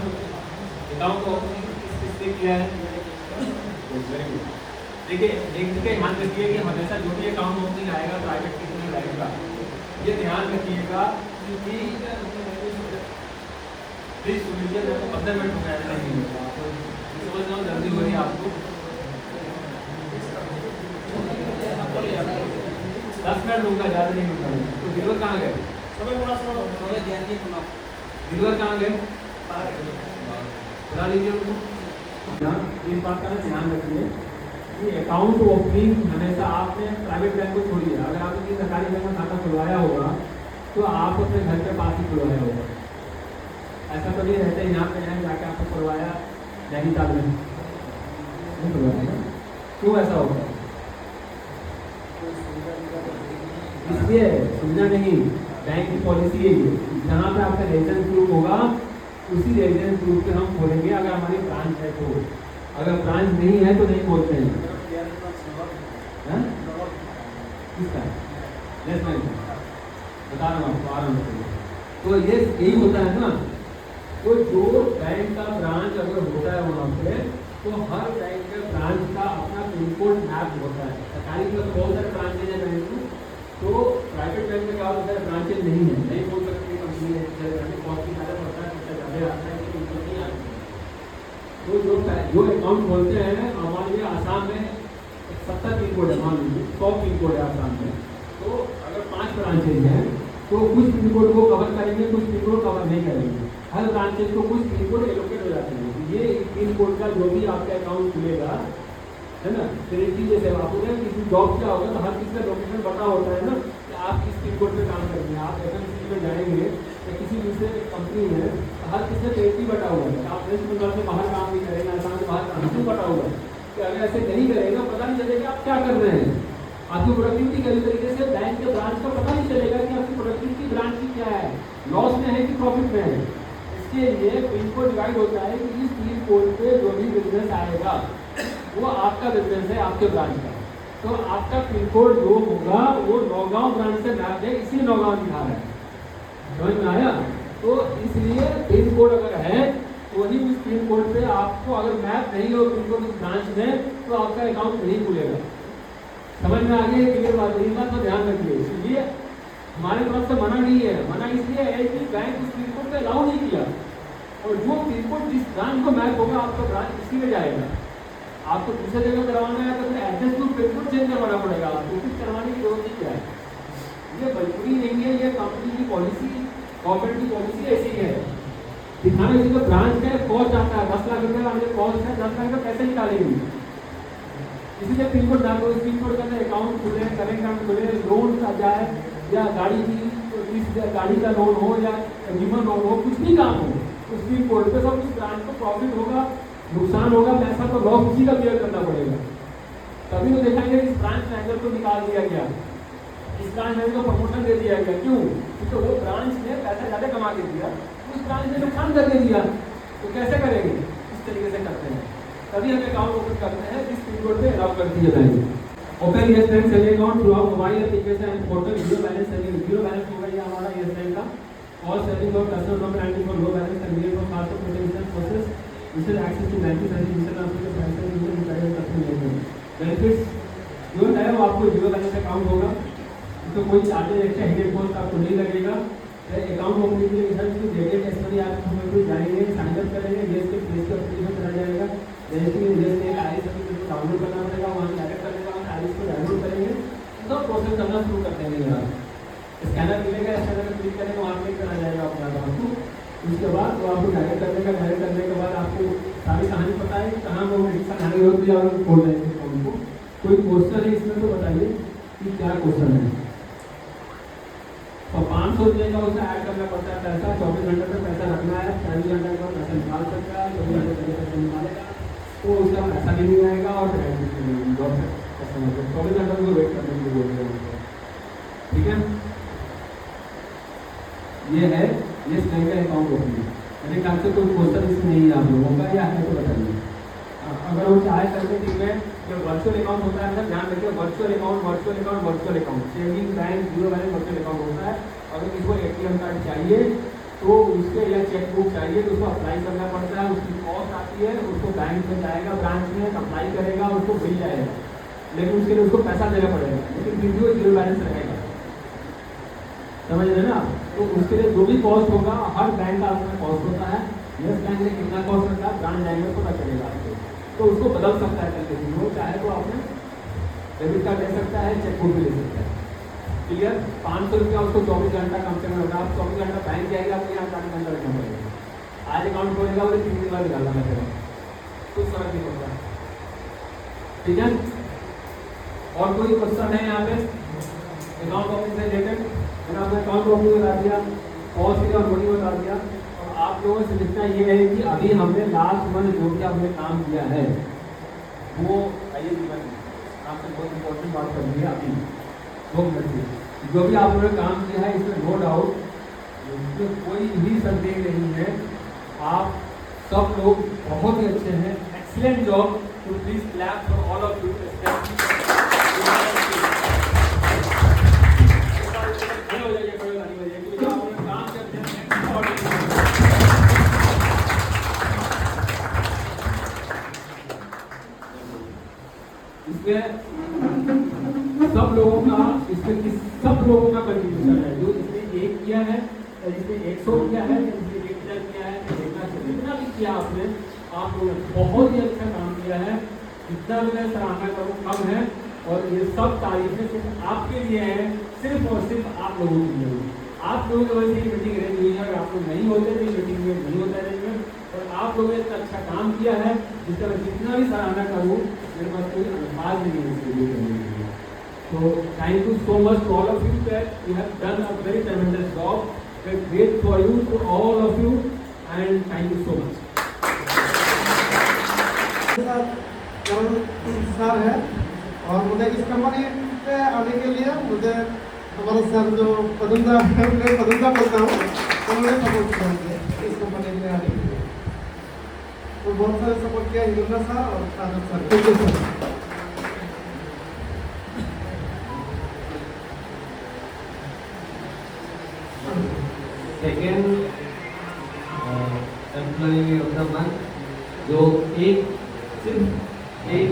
अकाउंट ओपनिंग किसने किया है? Very good. देखिए एक चीज़ ध्यान रखिए कि हमेशा जो भी अकाउंट ओपनिंग आएगा प्राइवेट किसी में आएगा, ये ध्यान रखिएगा कि प्लीज सुन लीजिए, मेरे को 15 मिनट हो गया नहीं होगा, तो समझ रहा हूँ जल्दी हो रही है आपको। 10 मिनट लूँगा, ज़्यादा नहीं लूँगा। तो गिरवर कहाँ गए? गिरवर कहाँ गए? बता लीजिए उनको। इस बात का ना ध्यान रखिए कि अकाउंट ओपनिंग हमेशा आपने प्राइवेट बैंक को छोड़िए। अगर आपने किसी सरकारी बैंक में खाता खुलवाया होगा तो आप अपने घर के पास ही खुलवाया होगा। ऐसा तो नहीं रहता यहाँ पे यहाँ जाके आपको खुलवाया नैनीताल में नहीं खुलवाया, क्यों ऐसा होगा? इसलिए सुविधा नहीं, बैंक की पॉलिसी है ये, जहाँ पे आपका रेजिडेंस ग्रुप होगा उसी रेजिडेंस ग्रुप पे हम खोलेंगे अगर हमारी ब्रांच है तो। अगर ब्रांच नहीं है तो नहीं खोलते हैं। किसका? बता रहा हूँ आपको आराम से। तो ये यही होता है ना, तो जो बैंक का ब्रांच अगर होता है वहाँ पे, तो हर बैंक के ब्रांच का अपना पिन कोड मैप होता है। सरकारी में बहुत सारे ब्रांचेज है बैंक में, तो प्राइवेट बैंक में क्या होता है ब्रांचेज नहीं है, नहीं बोल सकते कंपनी है, बहुत ही ज़्यादा पड़ता है, ज़्यादा आता है कि इनको नहीं आती। तो जो अकाउंट खोलते हैं, हमारे लिए आसाम में 70 पिन कोड है, मान लीजिए 100 पिन कोड है आसाम में, तो अगर 5 ब्रांचेज हैं तो कुछ पिन कोड को कवर करेंगे, कुछ पिन कोड कवर नहीं करेंगे। हर ब्रांचेज को कुछ पिन कोड एलोकेट हो जाते हैं। ये पिन कोड का जो भी आपका अकाउंट खुलेगा है ना, क्रेडिट जैसे आप किसी जॉब क्या होगा तो हर किसी का लोकेशन पता होता है ना कि आप किस पिन कोड पे काम करेंगे। आप FMCG में जाएंगे या किसी दूसरे कंपनी में, हर किसी का क्रेडिट बटा हुआ है। आप वेस्ट बंगाल से बाहर काम नहीं करेंगे, आसाम से बाहर काम नहीं बटा हुआ है कि अगर ऐसे नहीं करेगा पता नहीं चलेगा आप क्या कर रहे हैं। आपकी प्रोडक्टिविटी कई तरीके से बैंक के ब्रांच का पता नहीं चलेगा कि आपकी प्रोडक्टिविटी ब्रांच की क्या है, लॉस में है कि प्रॉफिट में है। इसके लिए पिन कोड डिवाइड होता है कि इस पिन कोड पे जो भी बिजनेस आएगा वो आपका बिजनेस है, आपके ब्रांच का। तो आपका पिन कोड जो होगा वो नौगांव ब्रांच से मैप है, इसी नौगांव दिखा रहा है, समझ में आया? तो इसलिए पिन कोड अगर है तो वही उस पिन कोड पे आपको अगर मैप नहीं हो पिन कोड ब्रांच में तो आपका अकाउंट नहीं खुलेगा। समझ में आ गई क्लियर बात? यही बात तो ध्यान रखिए। इसलिए हमारे तरफ से मना नहीं है, मना इसलिए है कि बैंक उस पिन कोड पे अलाउ नहीं किया, और जो पिन कोड जिस ब्रांच को मैप होगा आपका ब्रांच इसी में जाएगा। आपको दूसरे जगह करवाना है तो फिर address to pin code change करवाना पड़ेगा, आपको कुछ करवाने की जरूरत नहीं है। ये मजबूरी नहीं है, ये कंपनी की पॉलिसी, गवर्नमेंट की पॉलिसी ऐसी है। दिखाने के लिए ब्रांच का कॉस्ट आता है 10 लाख रुपये का कॉस्ट है, 10 लाख रुपये कैसे निकालेंगे? इसीलिए पिन कोड डालो, इस पिन कोड के अंदर अकाउंट खुले, करेंट अकाउंट खुले, लोन आ जाए या गाड़ी की गाड़ी का लोन हो या बीमा लोन हो, कुछ भी काम हो, उस पिन कोड पे सब उस ब्रांच को प्रॉफिट होगा, नुकसान होगा, पैसा तो लॉस उसी का बेयर करना पड़ेगा। तभी तो देखेंगे इस ब्रांच मैनेजर को निकाल दिया गया, इस ब्रांच मैनेजर को प्रमोशन दे दिया गया। क्यों? क्योंकि वो ब्रांच ने पैसा ज़्यादा कमा के दिया, उस ब्रांच ने नुकसान करके दिया। तो कैसे करेंगे? इस तरीके से करते हैं, तभी हम अकाउंट ओपन करते हैं जिस पिन कोड पे अलाउ करती है bank. Open Yes Bank saving account through mobile application and portal, zero balance saving, zero balance होगा ये हमारा येस बैंक का, और सेविंग और personal number entry for low balance convenient for fast protection process, विशेष एक्सेस टू बैंकिंग सर्विस, विशेष transfer के पैसे यूजर डिसाइड करते हैं। बेनिफिट्स जो है वो आपको जीरो बैलेंस अकाउंट होगा, इसमें कोई चार्जेस एक्स्ट्रा हिडन कॉस्ट आपको नहीं लगेगा। अकाउंट ओपनिंग के लिए रेडियंट एस मनी आप हमें जाएंगे, साइन अप करेंगे, ये इसके एप्लीकेशन पर आ जाएगा, रजिस्ट्री जैसे एक आईएस एप्लीकेशन डाउनलोड करना पड़ेगा, वहाँ डायरेक्ट करने का आईएस को डाउनलोड करेंगे, सब प्रोसेस करना शुरू कर देंगे। यहाँ स्कैनर मिलेगा, स्कैनर में क्लिक करेंगे, वहाँ क्लिक करा जाएगा अपना अकाउंट को। उसके बाद वो आपको डायरेक्ट करने का, डायरेक्ट करने के बाद आपको सारी कहानी पता है कहाँ वो कहानी होती है, और खोल देंगे अकाउंट को। कोई क्वेश्चन है इसमें तो बताइए कि क्या क्वेश्चन है। तो 500 रुपये का उसे ऐड करना पड़ता है पैसा, 24 घंटे में पैसा रखना है, 24 घंटे का पैसा निकाल सकता है, 24 घंटे पहले पैसा निकालेगा तो उसका पैसा भी नहीं आएगा और कस्टमर को 24 घंटे को वेट करने के लिए बोल रहे हैं। ठीक है, ये है ये बैंक का अकाउंट ओपनिंग। मेरे ख्याल से कोई क्वेश्चन इसमें नहीं है आप लोगों का, या है तो बताइए। अगर वो चाहे करके ठीक है, जो वर्चुअल अकाउंट होता है, ध्यान रखिए virtual account saving bank zero balance virtual account होता है। अगर किसी को एटीएम कार्ड चाहिए तो उसके या चेकबुक चाहिए तो उसको अप्लाई करना पड़ता है, उसकी कॉस्ट आती है, उसको बैंक में जाएगा, ब्रांच में अप्लाई करेगा, उसको मिल जाएगा, लेकिन उसके लिए उसको पैसा देना पड़ेगा, लेकिन फिर भी वो जीरो बैलेंस रहेगा। समझ रहे ना? तो उसके लिए जो भी कॉस्ट होगा, हर बैंक का अपना कॉस्ट होता है। यस बैंक ने कितना कॉस्ट रखा, ब्रांच जाएंगे पता चलेगा आपको, तो उसको बदल सकता है करके, वो चाहे तो आपने डेबिट कार्ड ले सकता है, चेकबुक भी ले सकता है। क्लियर? 500 रुपया उसको 24 घंटा कम से कम होगा। आप 24 घंटा बैंक जाएगा, आपको यहाँ 4 घंटा रखना पड़ेगा। आज अकाउंट खोलेगा और 3 दिन बाद निकालना पड़ेगा, कुछ फर्क नहीं पड़ता। ठीक है, और कोई क्वेश्चन है यहाँ पे अकाउंट ओपनिंग से रिलेटेड? मैंने आपको अकाउंट ओपनिंग बता दिया, कॉस्ट और मनी बता दिया, और आप लोगों से लिखना ये है कि अभी हमने लास्ट मंथ जो भी हमने काम किया है वो आइए आपसे बहुत इंपॉर्टेंट बात कर दी है अभी 2 मिनट से। जो भी आप लोगों ने काम किया है इसमें नो डाउट, इसमें कोई भी संदेह नहीं है, आप सब लोग बहुत ही अच्छे हैं, एक्सीलेंट जॉब। तो please clap for all of you. सब लोगों का इसमें सब लोगों का कंट्रीब्यूशन है, जो इसने 1 किया है, जिसने 100 किया है, जिसने 1000 किया है, जितना भी किया आपने, आप लोगों ने बहुत ही अच्छा काम किया है। जितना भी मैं सराहना करूँ कम है, और ये सब तारीफें सिर्फ आपके लिए हैं, सिर्फ और सिर्फ आप लोगों के लिए। आप लोगों की वजह से मीटिंग अरेंज हुई है, अगर आप लोग नहीं होते तो मीटिंग में नहीं होता अरेंजमेंट, और आप लोगों ने इतना अच्छा काम किया है जिसका मैं जितना भी सराहना करूँ मेरे पास कोई अल्फाज नहीं है इसके लिए करने के लिए। So thank you so much to all of you that you have done a very tremendous job. We're great for you, to all of you, and thank you so much. Sir है, और मुझे इस company पे आने के लिए मुझे हमारे सर जो पदुंदा बोलता हूँ, उन्होंने सपोर्ट किया मुझे इस कंपनी में आने के लिए। तो बहुत सारे सपोर्ट किया हिंदुल्ला सर और Saadat sir. Thank you sir. Second employee of the month, जो सिर्फ एक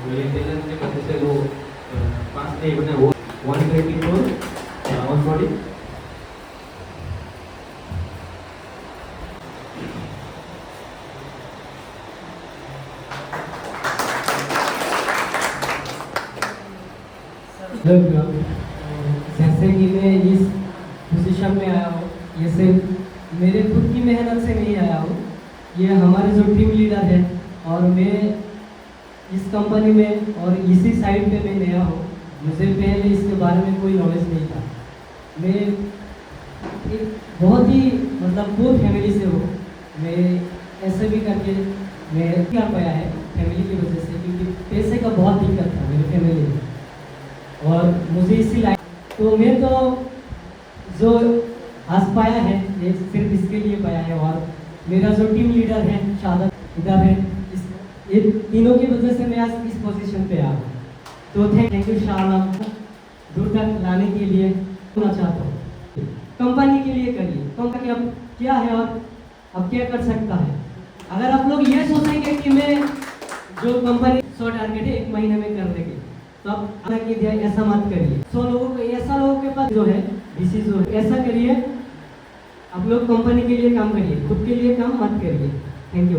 मेंटेनेंस के वजह से वो 5 नहीं बने, वो 124 ऑन बॉडी। जैसे कि मैं इस पोजीशन में आया हूँ, ये सिर्फ मेरे खुद की मेहनत से नहीं आया हूँ, ये हमारे जो टीम लीडर है, और मैं इस कंपनी में और इसी साइड पे मैं नया हूँ, मुझे पहले इसके बारे में कोई नॉलेज नहीं था। मैं एक बहुत ही मतलब पुअर फैमिली से हूँ, मैं ऐसे भी करके मैं कर पाया है फैमिली की वजह से, क्योंकि पैसे का बहुत दिक्कत था मेरी फैमिली में, और मुझे इसी लाइन तो मैं तो जो आज पाया है ये सिर्फ इसके लिए पाया है, और मेरा जो टीम लीडर है शादत इधर है, ये तीनों की वजह से मैं आज इस पोजीशन पे आया। तो थैंक यू शाह, दूर तक लाने के लिए बोलना चाहता हूँ। कंपनी के लिए करिए, कंपनी अब क्या है और अब क्या कर सकता है। अगर आप लोग ये सोचेंगे कि मैं जो कंपनी 100 टारगेट है 1 महीने में कर देंगे, तो आप आना की दिया ऐसा मत करिए। 100 लोगों को ऐसा लोगों के पास जो है डिसीज हो ऐसा करिए। आप लोग कंपनी के लिए काम करिए, खुद के लिए काम मत करिए। Thank you.